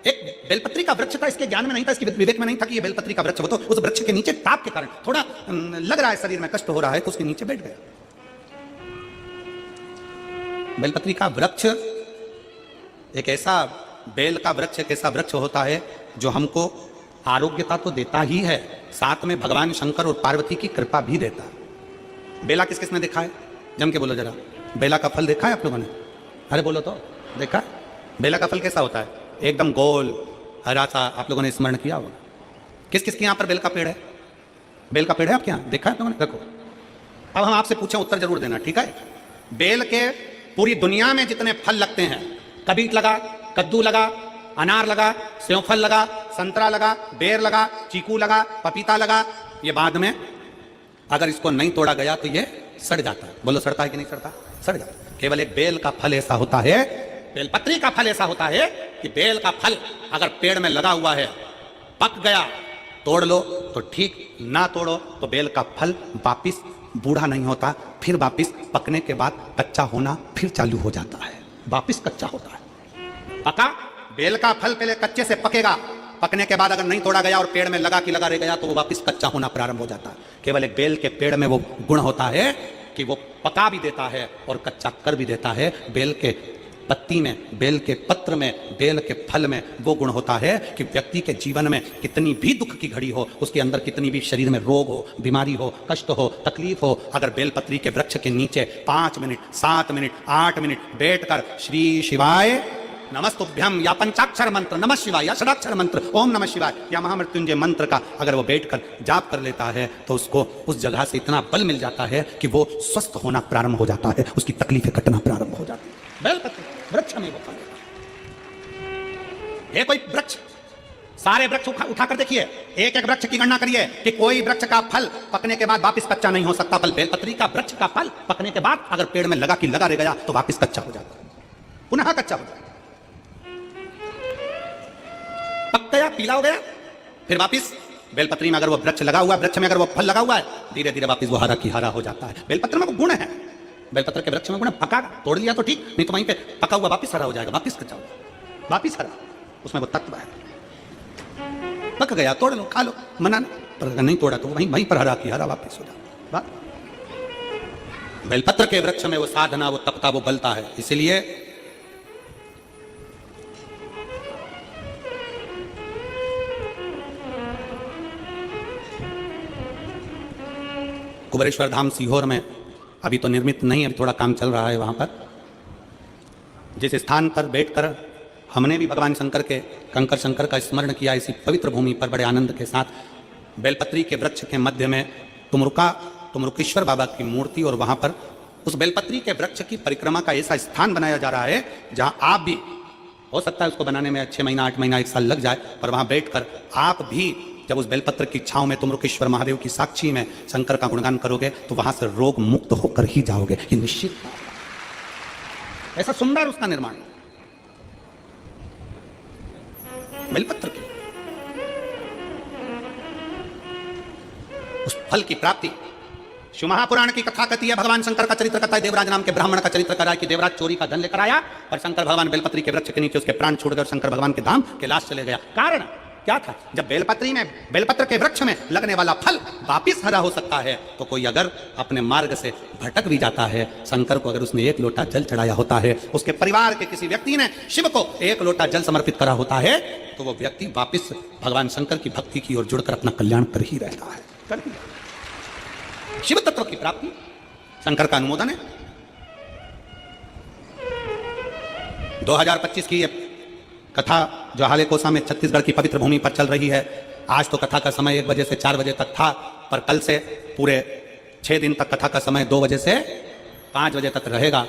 एक बेलपत्री का वृक्ष था, इसके ज्ञान में नहीं था, इसके विवेक में नहीं था कि ये बेलपत्री का वृक्ष हो, तो उस वृक्ष के नीचे ताप के कारण थोड़ा लग रहा है, शरीर में कष्ट हो रहा है, तो उसके नीचे बैठ गया। बेलपत्री का वृक्ष एक ऐसा, बेल का वृक्ष एक ऐसा वृक्ष होता है जो हमको आरोग्यता तो देता ही है, साथ में भगवान शंकर और पार्वती की कृपा भी देता है। बेला किस किसने देखा है, जम के बोलो जरा। बेला का फल देखा है आप लोगों ने? अरे बोलो तो, देखा? बेला का फल कैसा होता है? एकदम गोल हरा सा, आप लोगों ने स्मरण किया होगा। किस किस के यहाँ पर बेल का पेड़ है? बेल का पेड़ है आपके यहाँ? देखा है आप लोगों ने? देखो, अब हम आपसे पूछें, उत्तर जरूर देना, ठीक है? बेल के पूरी दुनिया में जितने फल लगते हैं, कबीत लगा, कद्दू लगा, अनार लगा, सेवफल लगा, संतरा लगा, बेर लगा, चीकू लगा, पपीता लगा, ये बाद में अगर इसको नहीं तोड़ा गया तो ये सड़ जाता है। बोलो सड़ता है कि नहीं सड़ता? सड़ जाता है। केवल एक बेल का फल ऐसा होता है, बेलपत्री का फल ऐसा होता है कि बेल का फल अगर पेड़ में लगा हुआ है, पक गया, तोड़ लो तो ठीक, ना तोड़ो तो बेल का फल वापिस बूढ़ा नहीं होता, फिर वापिस पकने के बाद कच्चा होना फिर चालू हो जाता है, वापिस कच्चा होता है। पका बेल का फल पहले कच्चे से पकेगा, पकने के बाद अगर नहीं तोड़ा गया और पेड़ में लगा कि लगा रह गया तो वो वापिस कच्चा होना प्रारंभ हो जाता है। केवल एक बेल के पेड़ में वो गुण होता है कि वो पका भी देता है और कच्चा कर भी देता है। बेल के पत्ती में, बेल के पत्र में, बेल के फल में वो गुण होता है कि व्यक्ति के जीवन में कितनी भी दुख की घड़ी हो, उसके अंदर कितनी भी शरीर में रोग हो, बीमारी हो, कष्ट हो, तकलीफ हो, अगर बेलपत्री के वृक्ष के नीचे 5 मिनट, 7 मिनट, 8 मिनट बैठकर श्री शिवाय नमस्तुभ्यम या पंचाक्षर मंत्र नमः शिवाय या षडाक्षर मंत्र ओम नमः शिवाय या महामृत्युंजय मंत्र का अगर वो बैठकर जाप कर लेता है तो उसको उस जगह से इतना बल मिल जाता है कि वो स्वस्थ होना प्रारंभ हो जाता है, उसकी तकलीफें कटना प्रारंभ हो जाती है। बेलपत्र वृक्ष में वो फल है। कोई वृक्ष, सारे वृक्ष उठा कर देखिए, एक एक वृक्ष की गणना करिए कि कोई वृक्ष का फल पकने के बाद वापस कच्चा नहीं हो सकता। फल बेलपत्री का वृक्ष का फल पकने के बाद अगर पेड़ में लगा कि लगा रह गया तो वापस कच्चा हो जाता है, पुनः कच्चा हो जाता है। पक गया, पीला हो गया, फिर वापिस बेलपत्री में अगर वो वृक्ष लगा हुआ है, वृक्ष में अगर वो फल लगा हुआ है, धीरे धीरे वापिस वो हरा की हरा हो जाता है। बेलपत्र में वो गुण है, बेलपत्र के वृक्ष में गुण है। पका, तोड़ लिया तो ठीक, नहीं तो वहीं पे पका हुआ वापिस हरा हो जाएगा, वापिस कच्चा हो जाएगा, वापिस हरा, उसमें वो तत्व है। पक गया, तोड़ लो, खा लो, मना नहीं, पर अगर नहीं तोड़ा तो वहीं पर हरा की हरा वापिस हो जाएगा। बेलपत्र के वृक्ष में वो साधना, वो तपता, वो बलता है। इसीलिए कुबेरेश्वर धाम सीहोर में अभी तो निर्मित नहीं, अभी थोड़ा काम चल रहा है वहाँ पर। जिस स्थान पर बैठकर हमने भी भगवान शंकर के, कंकर शंकर का स्मरण किया, इसी पवित्र भूमि पर बड़े आनंद के साथ बेलपत्री के वृक्ष के मध्य में तुम रुकेश्वर बाबा की मूर्ति और वहां पर उस बेलपत्री के वृक्ष की परिक्रमा का ऐसा स्थान बनाया जा रहा है जहां आप भी, हो सकता है उसको बनाने में 6 महीना 8 महीना 1 साल लग जाए, पर वहां बैठकर आप भी जब उस बेलपत्र की छांव में तुम रुकेश्वर महादेव की साक्षी में शंकर का गुणगान करोगे तो वहां से रोग मुक्त होकर ही जाओगे, ये निश्चित। ऐसा सुंदर उसका निर्माण बेलपत्र की, उस फल की प्राप्ति। शिव महापुराण की कथा कहती है, भगवान शंकर का चरित्र कहता है, देवराज नाम के ब्राह्मण का चरित्र करा कि देवराज चोरी का धन लेकर आया और शंकर भगवान बेलपत्री के वृक्ष के नीचे उसके प्राण छूट गए और शंकर भगवान के धाम कैलाश चले गया। कारण क्या था? जब बेलपत्र के वृक्ष में लगने वाला फल वापिस हरा हो सकता है तो कोई अगर अपने मार्ग से भटक भी जाता है, शंकर को अगर उसने 1 लोटा जल चढ़ाया होता है, उसके परिवार के किसी व्यक्ति ने शिव को 1 लोटा जल समर्पित करा होता है, तो वो व्यक्ति वापिस भगवान शंकर की भक्ति की ओर जुड़कर अपना कल्याण कर ही रहता है। शिव तत्व की प्राप्ति, शंकर का अनुमोदन है। 2025 की कथा जो हाले कोसा में छत्तीसगढ़ की पवित्र भूमि पर चल रही है। आज तो कथा का समय 1 बजे से 4 बजे तक था, पर कल से पूरे 6 दिन तक कथा का समय 2 बजे से 5 बजे तक रहेगा।